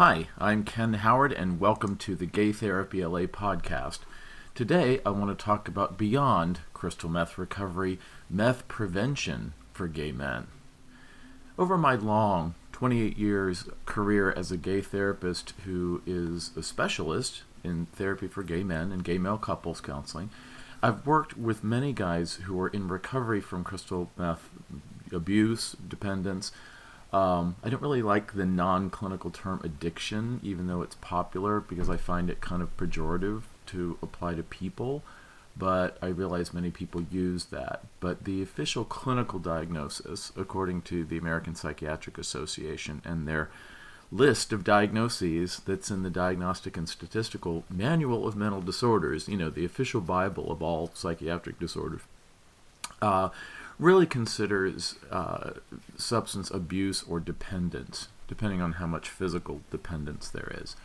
Hi, I'm Ken Howard, and welcome to the Gay Therapy LA podcast. Today, I want to talk about beyond crystal meth recovery, meth prevention for gay men. Over my long 28 years career as a gay therapist who is a specialist in therapy for gay men and gay male couples counseling, I've worked with many guys who are in recovery from crystal meth abuse, dependence. I don't really like the non-clinical term addiction, even though it's popular, because I find it kind of pejorative to apply to people, but I realize many people use that. But the official clinical diagnosis, according to the American Psychiatric Association and their list of diagnoses that's in the Diagnostic and Statistical Manual of Mental Disorders, the official Bible of all psychiatric disorders, really considers substance abuse or dependence, depending on how much physical dependence there is.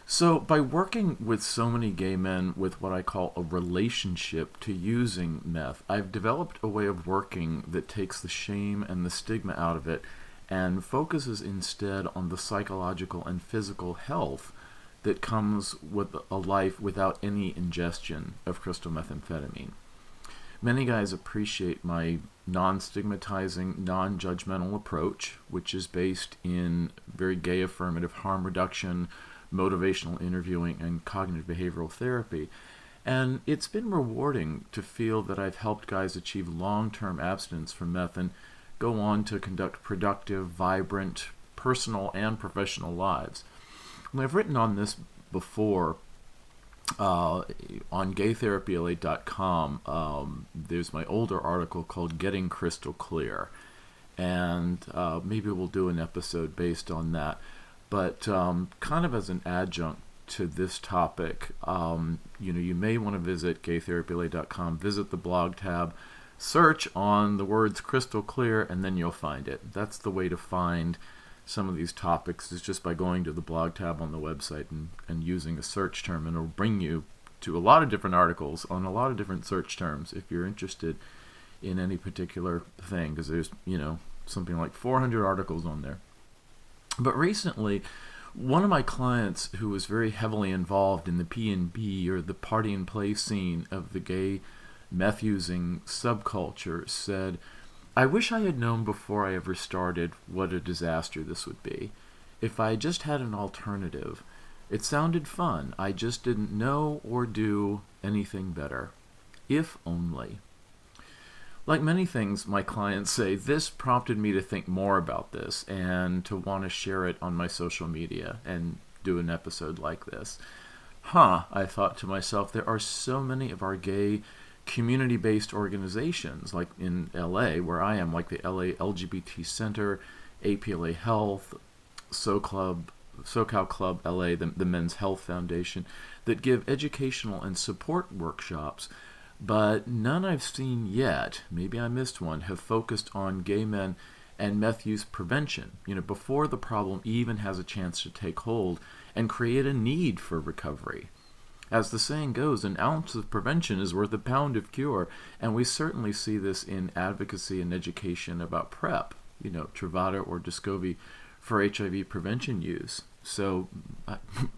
So by working with so many gay men with what I call a relationship to using meth, I've developed a way of working that takes the shame and the stigma out of it and focuses instead on the psychological and physical health that comes with a life without any ingestion of crystal methamphetamine. Many guys appreciate my non-stigmatizing, non-judgmental approach, which is based in very gay affirmative harm reduction, motivational interviewing, and cognitive behavioral therapy. And it's been rewarding to feel that I've helped guys achieve long-term abstinence from meth and go on to conduct productive, vibrant, personal and professional lives. And I've written on this before on gaytherapyla.com. There's my older article called Getting Crystal Clear, and maybe we'll do an episode based on that. But kind of as an adjunct to this topic, you may want to visit gaytherapyla.com, visit the blog tab, search on the words crystal clear, and then you'll find it. That's the way to find some of these topics, is just by going to the blog tab on the website and using a search term, and it'll bring you to a lot of different articles on a lot of different search terms if you're interested in any particular thing, because there's something like 400 articles on there. But recently, one of my clients who was very heavily involved in the P&B, or the party and play scene of the gay meth using subculture, said, "I wish I had known before I ever started what a disaster this would be. If I just had an alternative. It sounded fun. I just didn't know or do anything better. If only." Like many things my clients say, this prompted me to think more about this and to want to share it on my social media and do an episode like this. I thought to myself, there are so many of our gay community-based organizations, like in LA, where I am, like the LA LGBT Center, APLA Health, SoCal Club LA, the Men's Health Foundation, that give educational and support workshops, but none I've seen yet, maybe I missed one, have focused on gay men and meth use prevention, before the problem even has a chance to take hold and create a need for recovery. As the saying goes, an ounce of prevention is worth a pound of cure, and we certainly see this in advocacy and education about PrEP, Truvada or Descovy for HIV prevention use. So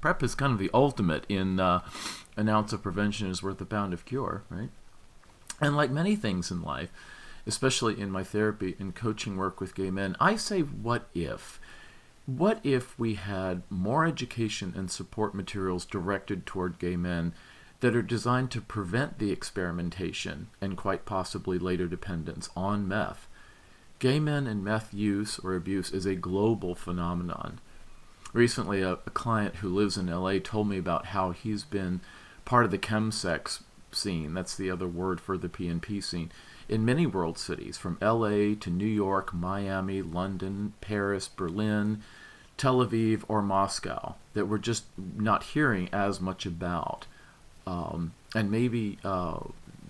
PrEP is kind of the ultimate in an ounce of prevention is worth a pound of cure, right? And like many things in life, especially in my therapy and coaching work with gay men, I say, what if? What if we had more education and support materials directed toward gay men that are designed to prevent the experimentation and quite possibly later dependence on meth? Gay men and meth use or abuse is a global phenomenon. Recently, a client who lives in LA told me about how he's been part of the chemsex scene, that's the other word for the P&P scene, in many world cities, from LA to New York, Miami, London, Paris, Berlin, Tel Aviv, or Moscow, that we're just not hearing as much about. And maybe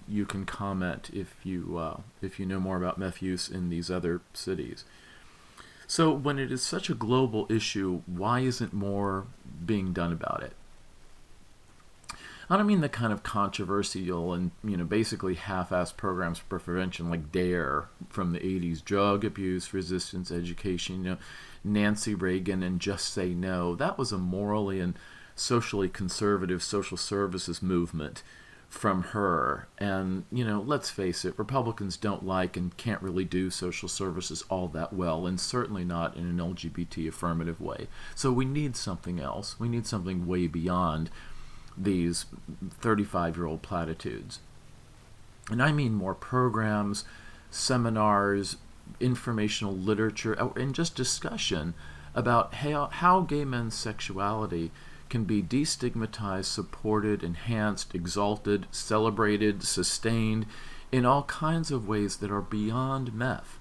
you can comment if you know more about meth use in these other cities. So when it is such a global issue, why isn't more being done about it? I don't mean the kind of controversial and, basically half-assed programs for prevention like DARE from the 80s, drug abuse, resistance, education, Nancy Reagan and Just Say No. That was a morally and socially conservative social services movement from her. And, let's face it, Republicans don't like and can't really do social services all that well, and certainly not in an LGBT affirmative way. So we need something else. We need something way beyond these 35-year-old platitudes. And I mean more programs, seminars, informational literature, and just discussion about how gay men's sexuality can be destigmatized, supported, enhanced, exalted, celebrated, sustained in all kinds of ways that are beyond meth.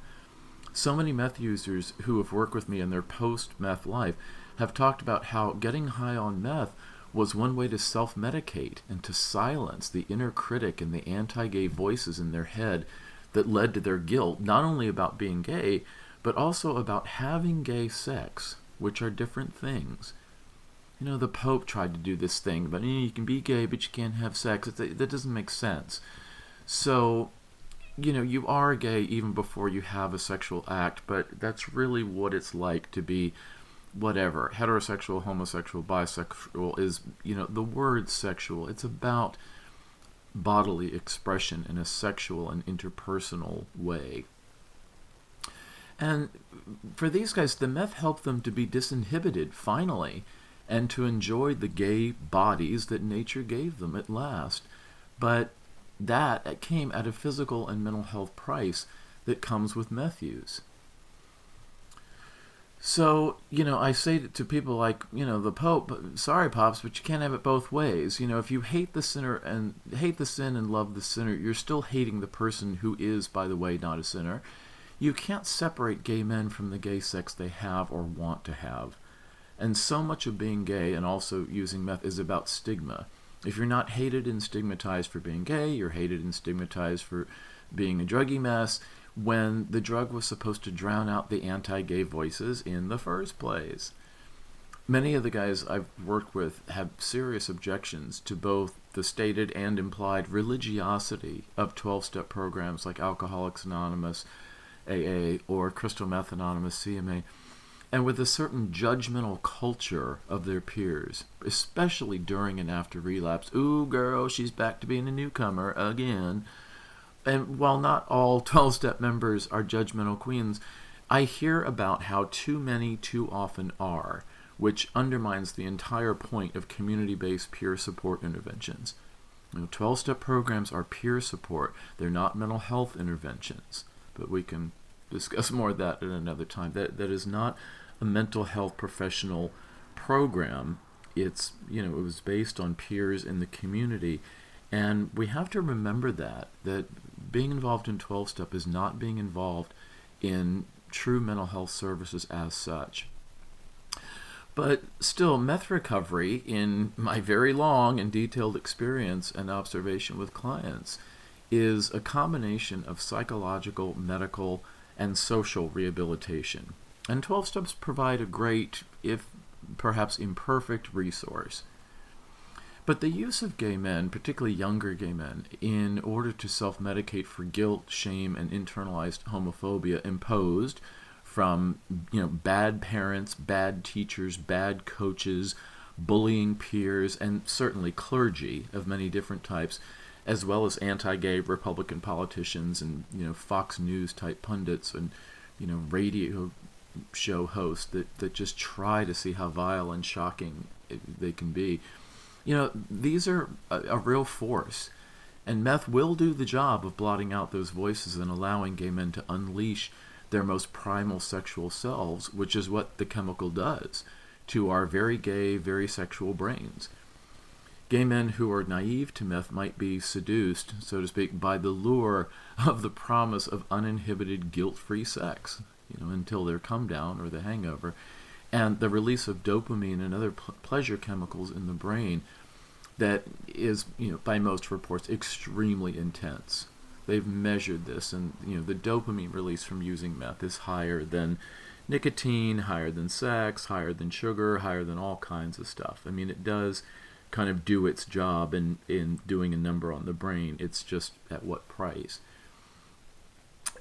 So many meth users who have worked with me in their post-meth life have talked about how getting high on meth was one way to self-medicate and to silence the inner critic and the anti-gay voices in their head that led to their guilt, not only about being gay, but also about having gay sex, which are different things. The Pope tried to do this thing, but you can be gay, but you can't have sex. That doesn't make sense. So, you are gay even before you have a sexual act, but that's really what it's like to be whatever. Heterosexual, homosexual, bisexual is, the word sexual. It's about bodily expression in a sexual and interpersonal way. And for these guys, the meth helped them to be disinhibited, finally, and to enjoy the gay bodies that nature gave them at last. But that came at a physical and mental health price that comes with meth use. So, I say to people like, the Pope, sorry, Pops, but you can't have it both ways. If you hate the sinner and hate the sin and love the sinner, you're still hating the person who is, by the way, not a sinner. You can't separate gay men from the gay sex they have or want to have. And so much of being gay and also using meth is about stigma. If you're not hated and stigmatized for being gay, you're hated and stigmatized for being a druggy mess, when the drug was supposed to drown out the anti-gay voices in the first place. Many of the guys I've worked with have serious objections to both the stated and implied religiosity of 12-step programs like Alcoholics Anonymous, AA, or Crystal Meth Anonymous, CMA, and with a certain judgmental culture of their peers, especially during and after relapse. Ooh, girl, she's back to being a newcomer again. And while not all 12-step members are judgmental queens, I hear about how too many too often are, which undermines the entire point of community-based peer support interventions. 12-step programs are peer support. They're not mental health interventions, but we can discuss more of that at another time. That is not a mental health professional program. It was based on peers in the community. And we have to remember that being involved in 12-step is not being involved in true mental health services as such. But still, meth recovery, in my very long and detailed experience and observation with clients, is a combination of psychological, medical, and social rehabilitation. And 12 steps provide a great, if perhaps imperfect, resource. But the use of gay men, particularly younger gay men, in order to self-medicate for guilt, shame, and internalized homophobia imposed from, bad parents, bad teachers, bad coaches, bullying peers, and certainly clergy of many different types, as well as anti-gay Republican politicians and, Fox News type pundits and, radio show hosts that just try to see how vile and shocking they can be. These are a real force, and meth will do the job of blotting out those voices and allowing gay men to unleash their most primal sexual selves, which is what the chemical does to our very gay, very sexual brains. Gay men who are naive to meth might be seduced, so to speak, by the lure of the promise of uninhibited, guilt-free sex, until their come down or the hangover, and the release of dopamine and other pleasure chemicals in the brain that is, by most reports, extremely intense. They've measured this, and the dopamine release from using meth is higher than nicotine, higher than sex, higher than sugar, higher than all kinds of stuff. It does kind of do its job in doing a number on the brain. It's just at what price.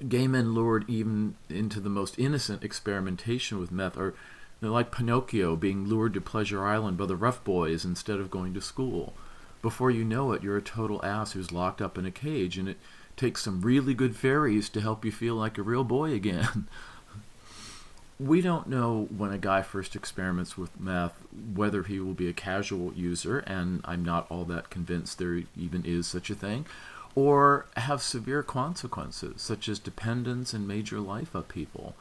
Gay men lured even into the most innocent experimentation with meth are like Pinocchio being lured to Pleasure Island by the rough boys instead of going to school. Before you know it, you're a total ass who's locked up in a cage, and it takes some really good fairies to help you feel like a real boy again. We don't know when a guy first experiments with meth whether he will be a casual user, and I'm not all that convinced there even is such a thing, or have severe consequences, such as dependence and major life upheaval.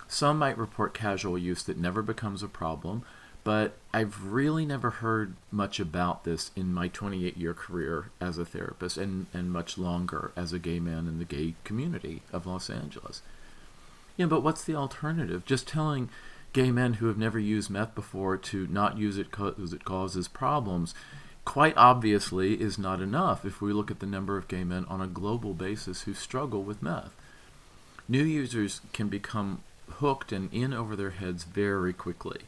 Some might report casual use that never becomes a problem, but I've really never heard much about this in my 28-year career as a therapist, and much longer as a gay man in the gay community of Los Angeles. Yeah, but what's the alternative? Just telling gay men who have never used meth before to not use it because it causes problems quite obviously is not enough if we look at the number of gay men on a global basis who struggle with meth. New users can become hooked and in over their heads very quickly.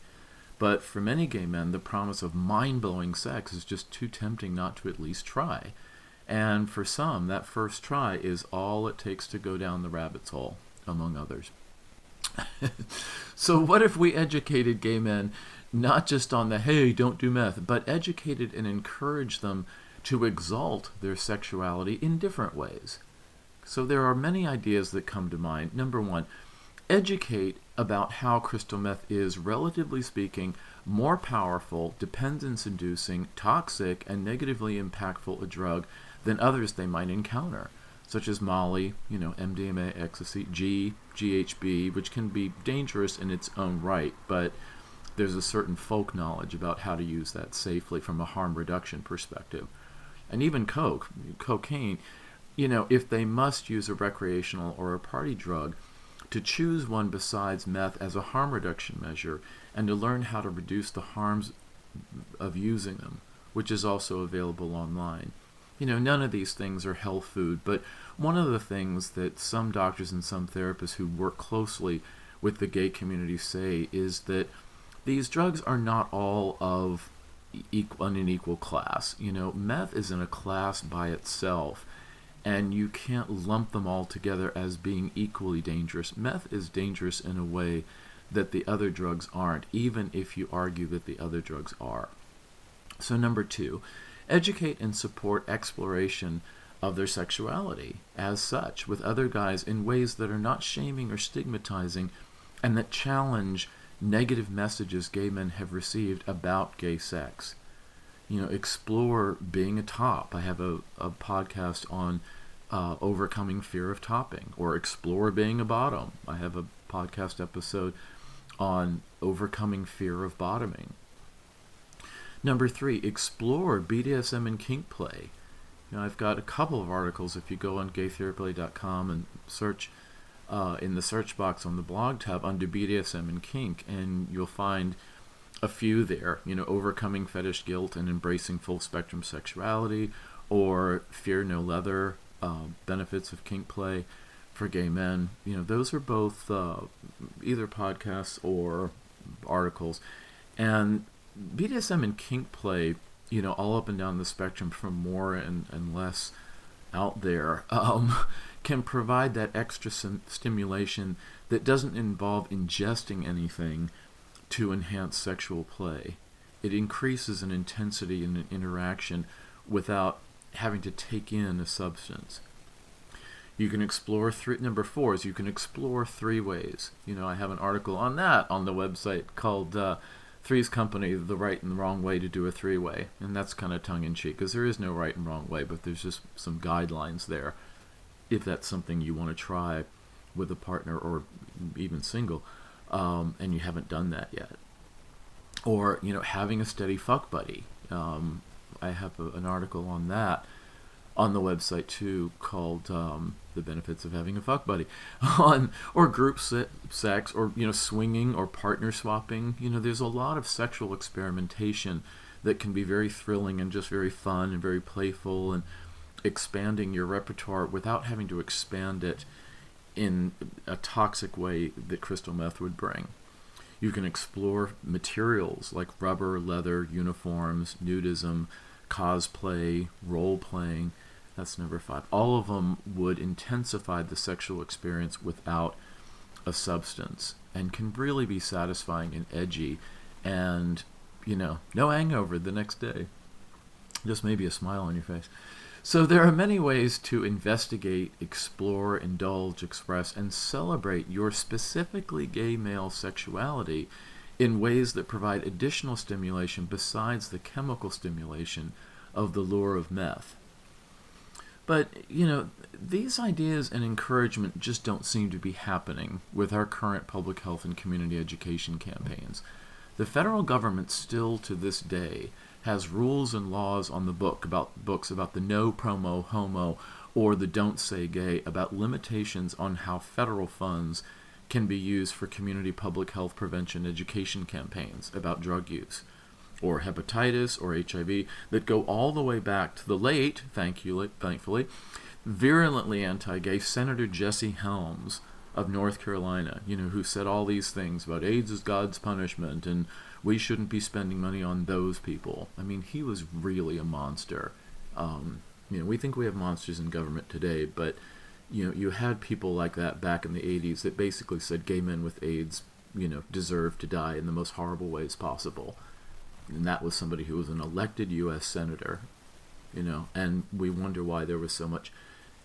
But for many gay men, the promise of mind-blowing sex is just too tempting not to at least try. And for some, that first try is all it takes to go down the rabbit's hole, among others. So what if we educated gay men not just on the, hey, don't do meth, but educated and encouraged them to exalt their sexuality in different ways? So there are many ideas that come to mind. Number one, educate about how crystal meth is, relatively speaking, more powerful, dependence-inducing, toxic, and negatively impactful a drug than others they might encounter, such as Molly, MDMA, ecstasy, GHB, which can be dangerous in its own right, but there's a certain folk knowledge about how to use that safely from a harm reduction perspective. And even cocaine, if they must use a recreational or a party drug, to choose one besides meth as a harm reduction measure, and to learn how to reduce the harms of using them, which is also available online. None of these things are health food, but one of the things that some doctors and some therapists who work closely with the gay community say is that these drugs are not all of an equal class. Meth is in a class by itself, and you can't lump them all together as being equally dangerous. Meth is dangerous in a way that the other drugs aren't, even if you argue that the other drugs are. So number two, educate and support exploration of their sexuality as such with other guys in ways that are not shaming or stigmatizing, and that challenge negative messages gay men have received about gay sex. Explore being a top. I have a podcast on overcoming fear of topping, or explore being a bottom. I have a podcast episode on overcoming fear of bottoming. Number three, explore BDSM and kink play. I've got a couple of articles. If you go on gaytherapy.com and search in the search box on the blog tab under BDSM and kink, and you'll find a few there. Overcoming fetish guilt and embracing full spectrum sexuality, or fear no leather, benefits of kink play for gay men. Those are both either podcasts or articles. And BDSM and kink play, all up and down the spectrum from more and less out there, can provide that extra stimulation that doesn't involve ingesting anything to enhance sexual play. It increases an intensity in an interaction without having to take in a substance. You can explore number four is you can explore three ways. I have an article on that on the website called Three's Company, The Right and the Wrong Way to Do a Three-Way. And that's kind of tongue-in-cheek, because there is no right and wrong way, but there's just some guidelines there if that's something you want to try with a partner or even single, and you haven't done that yet. Or, having a steady fuck buddy. I have an article on that on the website too, called The Benefits of Having a Fuck Buddy, or group sex, or swinging or partner swapping. There's a lot of sexual experimentation that can be very thrilling and just very fun and very playful, and expanding your repertoire without having to expand it in a toxic way that crystal meth would bring. You can explore materials like rubber, leather, uniforms, nudism, cosplay, role-playing. That's number 5. All of them would intensify the sexual experience without a substance and can really be satisfying and edgy and, no hangover the next day. Just maybe a smile on your face. So there are many ways to investigate, explore, indulge, express, and celebrate your specifically gay male sexuality in ways that provide additional stimulation besides the chemical stimulation of the lure of meth. But, these ideas and encouragement just don't seem to be happening with our current public health and community education campaigns. The federal government still to this day has rules and laws on the books about the no promo homo or the don't say gay, about limitations on how federal funds can be used for community public health prevention education campaigns about drug use or hepatitis or HIV that go all the way back to the late, thankfully, virulently anti-gay Senator Jesse Helms of North Carolina, who said all these things about AIDS is God's punishment and we shouldn't be spending money on those people. I mean, he was really a monster. We think we have monsters in government today, but you had people like that back in the 80s that basically said gay men with AIDS, deserve to die in the most horrible ways possible. And that was somebody who was an elected U.S. senator, and we wonder why there was so much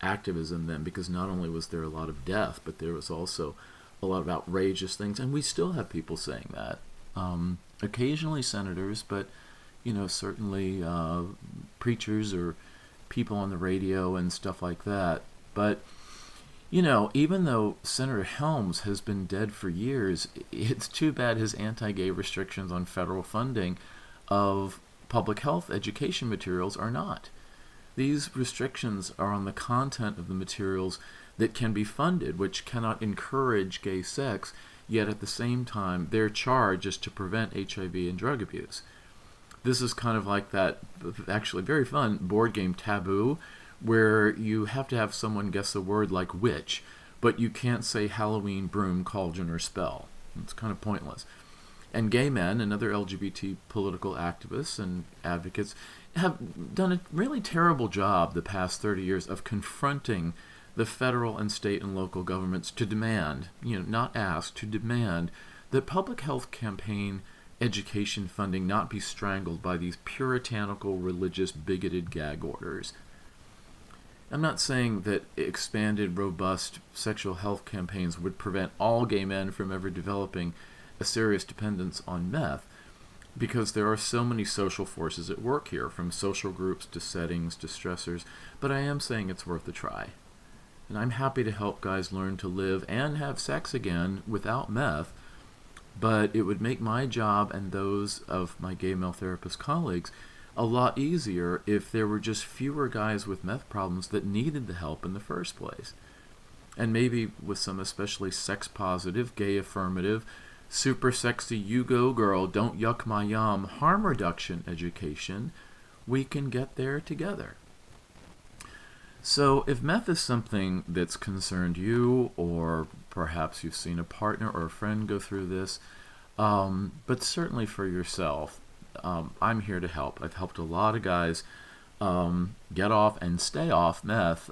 activism then, because not only was there a lot of death, but there was also a lot of outrageous things, and we still have people saying that. Occasionally senators, but certainly preachers or people on the radio and stuff like that. But even though Senator Helms has been dead for years, it's too bad his anti-gay restrictions on federal funding of public health education materials are not. These restrictions are on the content of the materials that can be funded, which cannot encourage gay sex, yet at the same time their charge is to prevent HIV and drug abuse. This is kind of like that actually very fun board game Taboo, where you have to have someone guess a word like witch, but you can't say Halloween, broom, cauldron, or spell. It's kind of pointless. And gay men and other LGBT political activists and advocates have done a really terrible job the past 30 years of confronting the federal and state and local governments to demand, not ask, to demand that public health campaign education funding not be strangled by these puritanical, religious, bigoted gag orders. I'm not saying that expanded, robust sexual health campaigns would prevent all gay men from ever developing a serious dependence on meth, because there are so many social forces at work here, from social groups to settings to stressors, but I am saying it's worth a try. And I'm happy to help guys learn to live and have sex again without meth, but it would make my job and those of my gay male therapist colleagues a lot easier if there were just fewer guys with meth problems that needed the help in the first place. And maybe with some especially sex-positive, gay-affirmative, super sexy you go girl, don't yuck my yum harm reduction education, we can get there together. So if meth is something that's concerned you, or perhaps you've seen a partner or a friend go through this, but certainly for yourself, I'm here to help. I've helped a lot of guys get off and stay off meth,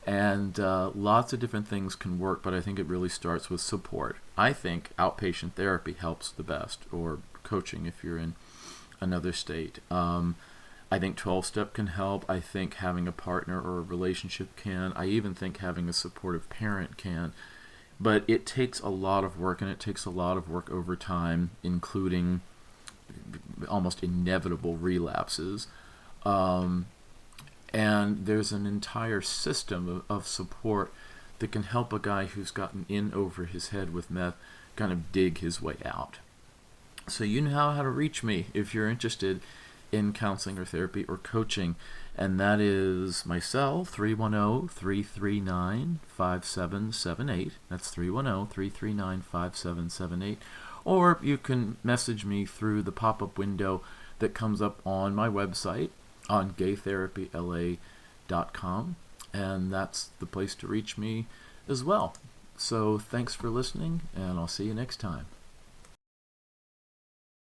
and lots of different things can work, but I think it really starts with support. I think outpatient therapy helps the best, or coaching if you're in another state. I think 12-step can help. I think having a partner or a relationship can. I even think having a supportive parent can. But it takes a lot of work, and it takes a lot of work over time, including almost inevitable relapses. And there's an entire system of support that can help a guy who's gotten in over his head with meth kind of dig his way out. So you know how to reach me if you're interested in counseling or therapy or coaching, and that is my cell, 310-339-5778. That's 310-339-5778. Or you can message me through the pop-up window that comes up on my website on gaytherapyla.com, and that's the place to reach me as well. So thanks for listening, and I'll see you next time.